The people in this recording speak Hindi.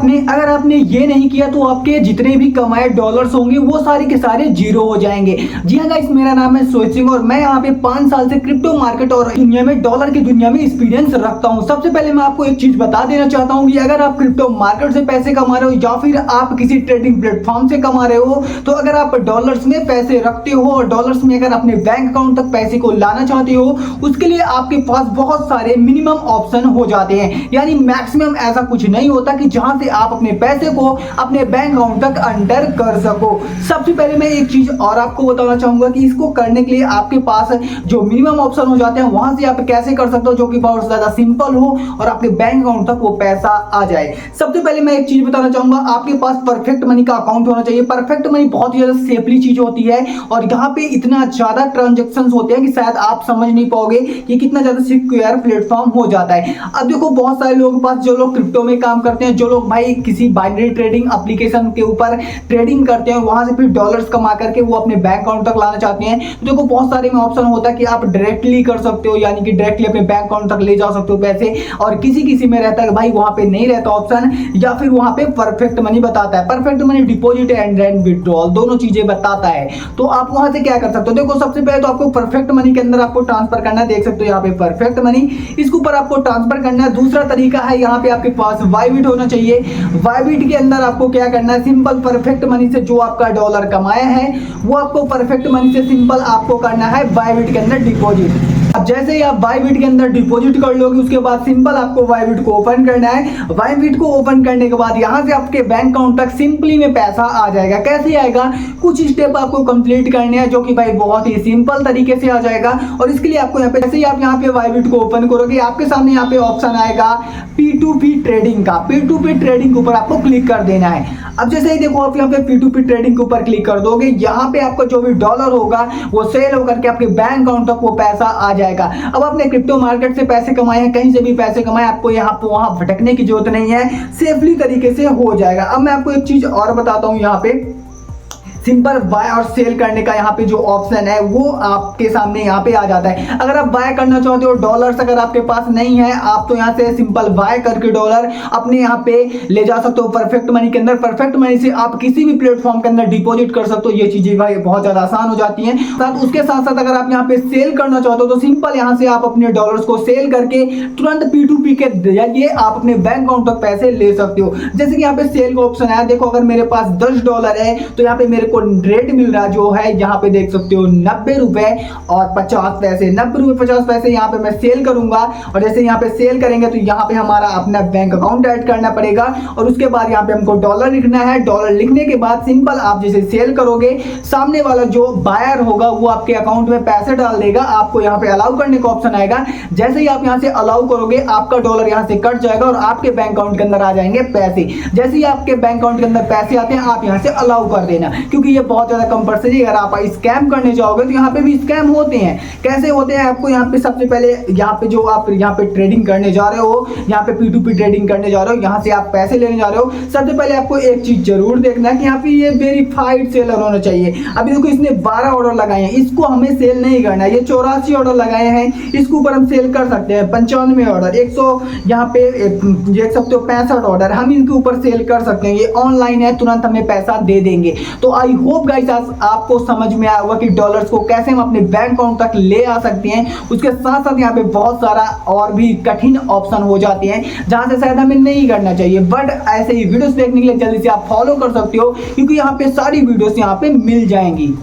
अगर आपने ये नहीं किया तो आपके जितने भी कमाए डॉलर्स होंगे वो सारे के सारे जीरो हो जाएंगे। जी हाँ गाइस, मेरा नाम है सोहित सिंह और मैं यहाँ पे 5 साल से क्रिप्टो मार्केट और दुनिया में डॉलर की दुनिया में एक्सपीरियंस रखता हूँ। सबसे पहले मैं आपको एक चीज बता देना चाहता हूँ कि अगर आप क्रिप्टो मार्केट से पैसे कमा रहे हो या फिर आप किसी ट्रेडिंग प्लेटफॉर्म से कमा रहे हो, तो अगर आप डॉलर्स में पैसे रखते हो और डॉलर्स में अगर अपने बैंक अकाउंट तक पैसे को लाना चाहते हो, उसके लिए आपके पास बहुत सारे मिनिमम ऑप्शन हो जाते हैं। यानी मैक्सिमम ऐसा कुछ नहीं होता कि जहां से आप अपने पैसे को अपने बैंक अकाउंट तक अंडर कर सको। सबसे पहले मैं एक चीज और आपको बताना चाहूंगा कि इसको करने के लिए आपके पास जो मिनिमम ऑप्शन हो जाते हैं वहां से आप कैसे कर सकते हो, जो कि बहुत ज्यादा सिंपल हो और आपके बैंक अकाउंट तक वो पैसा आ जाए। सबसे पहले मैं एक चीज बताना चाहूंगा, आपके पास परफेक्ट मनी का अकाउंट होना चाहिए। परफेक्ट मनी बहुत ही ज्यादा सेफली चीज होती है और यहाँ पे इतना ज्यादा ट्रांजेक्शन होते हैं कि शायद आप समझ नहीं पाओगे कि कितना ज्यादा सिक्योर प्लेटफॉर्म हो जाता है। अब देखो, बहुत सारे लोगों के पास, जो लोग क्रिप्टो में काम करते हैं, जो लोग भाई किसी बाइनरी ट्रेडिंग एप्लीकेशन के ऊपर ट्रेडिंग करते हैं, वहां से फिर डॉलर्स कमा करके वो अपने बैंक अकाउंट तक लाना चाहते हैं, तो देखो बहुत सारे में ऑप्शन होता है कि आप डायरेक्टली कर सकते हो, यानी कि डायरेक्टली अपने बैंक अकाउंट तक ले जा सकते हो पैसे। और किसी किसी में रहता है भाई वहां पे नहीं रहता ऑप्शन, या फिर वहां पे परफेक्ट मनी बताता है। Perfect money deposit and withdrawal दोनों चीजें बताता है। तो आप वहां से क्या कर सकते हो, देखो सबसे पहले तो आपको परफेक्ट मनी के अंदर आपको ट्रांसफर करना है। देख सकते हो यहाँ पे परफेक्ट मनी, इसके ऊपर आपको ट्रांसफर करना है। दूसरा तरीका है, यहाँ पे आपके पास बाइबिट होना चाहिए। बाइबिट के अंदर आपको क्या करना है, सिंपल परफेक्ट मनी से जो आपका डॉलर कमाया है वो आपको परफेक्ट मनी से सिंपल आपको करना है बाइबिट के अंदर डिपॉजिट। अब जैसे ही आप बाइबिट के अंदर डिपॉजिट कर लोगे, उसके बाद सिंपल आपको बाइबिट को ओपन करना है। बाइबिट को ओपन करने के बाद यहाँ से आपके बैंक अकाउंट तक सिंपली में पैसा आ जाएगा। कैसे आएगा, कुछ स्टेप आपको कंप्लीट करने हैं, जो कि भाई बहुत ही सिंपल तरीके से आ जाएगा। और इसके लिए आपको यहाँ पे, जैसे ही आप यहाँ पे बाइबिट को ओपन करोगे, आपके सामने यहाँ पे ऑप्शन आएगा P2P ट्रेडिंग का। P2P ट्रेडिंग के ऊपर आपको क्लिक कर देना है। अब जैसे ही देखो आप यहाँ पे P2P ट्रेडिंग के ऊपर क्लिक कर दोगे, यहाँ पे आपका जो भी डॉलर होगा वो सेल होकर के आपके बैंक अकाउंट तक वो पैसा आ जाएगा। अब आपने क्रिप्टो मार्केट से पैसे कमाए हैं, कहीं से भी पैसे कमाए, आपको यहाँ पे वहां भटकने की जरूरत नहीं है, सेफली तरीके से हो जाएगा। अब मैं आपको एक चीज और बताता हूँ, यहाँ पे सिंपल बाय और सेल करने का यहाँ पे जो ऑप्शन है वो आपके सामने यहाँ पे आ जाता है। अगर आप बाय करना चाहते हो डॉलर्स, अगर आपके पास नहीं है, आप तो यहाँ से सिंपल बाय करके डॉलर अपने यहाँ पे ले जा सकते हो परफेक्ट मनी के अंदर। परफेक्ट मनी से आप किसी भी प्लेटफॉर्म के अंदर डिपॉजिट कर सकते हो। ये चीजें भाई बहुत ज्यादा आसान हो जाती हैं। उसके साथ साथ अगर आप यहाँ पे सेल करना चाहते हो तो सिंपल यहाँ से आप अपने डॉलर्स को सेल करके तुरंत P2P के जरिए आप अपने बैंक अकाउंट तक पैसे ले सकते हो। जैसे कि यहाँ पे सेल का ऑप्शन है, देखो अगर मेरे पास $10 है तो यहाँ पे मेरे को रेट मिल रहा जो है, यहाँ पे देख सकते हो 90 रुपए और 50 पैसे। 90 रुपए 50 पैसे यहाँ पे मैं सेल करूंगा। और जैसे यहाँ पे सेल करेंगे तो यहाँ पे हमारा अपना बैंक अकाउंट ऐड करना पड़ेगा और उसके बाद यहाँ पे हमको डॉलर लिखना है। डॉलर लिखने के बाद सिंपल आप जैसे सेल करोगे, सामने वाला जो बायर होगा वो आपके अकाउंट में पैसे डाल देगा। आपको यहाँ पे अलाउ करने का ऑप्शन आएगा। जैसे ही आप यहाँ से अलाउ करोगे, आपका डॉलर यहाँ से कट जाएगा और आपके बैंक अकाउंट के अंदर आ जाएंगे पैसे। जैसे ही आपके बैंक अकाउंट के अंदर पैसे आते हैं, आप यहाँ से अलाउ कर देना, क्योंकि ये बहुत ज्यादा कंपल्सरी। अगर आप स्कैम करने जाओगे तो यहाँ पे भी स्कैम होते हैं। कैसे होते हैं, आपको यहाँ पे सबसे पहले यहाँ पे जो आप यहाँ पे ट्रेडिंग करने जा रहे हो, यहाँ पे P2P ट्रेडिंग करने जा रहे हो, यहाँ से आप पैसे लेने जा रहे हो, सबसे पहले आपको एक चीज जरूर देखना है कि यहाँ पे ये वेरीफाइड सेलर होना चाहिए। अभी देखो इसने 12 ऑर्डर लगाए हैं, इसको हमें सेल नहीं करना है। ये 84 ऑर्डर लगाए हैं, इसके ऊपर हम सेल कर सकते हैं। 95 ऑर्डर, 100 यहाँ पे देख सकते हो 65 ऑर्डर हम इनके ऊपर सेल कर सकते हैं। ये ऑनलाइन है, तुरंत हमें पैसा दे देंगे। तो आई होप गाइस आपको समझ में आया होगा कि डॉलर्स को कैसे हम अपने बैंक अकाउंट तक ले आ सकते हैं। उसके साथ साथ यहाँ पे बहुत सारा और भी कठिन ऑप्शन हो जाते हैं जहां से शायद हमें नहीं करना चाहिए, बट ऐसे ही वीडियोस देखने के लिए जल्दी से आप फॉलो कर सकते हो, क्योंकि यहाँ पे सारी वीडियोस यहाँ पे मिल जाएंगी।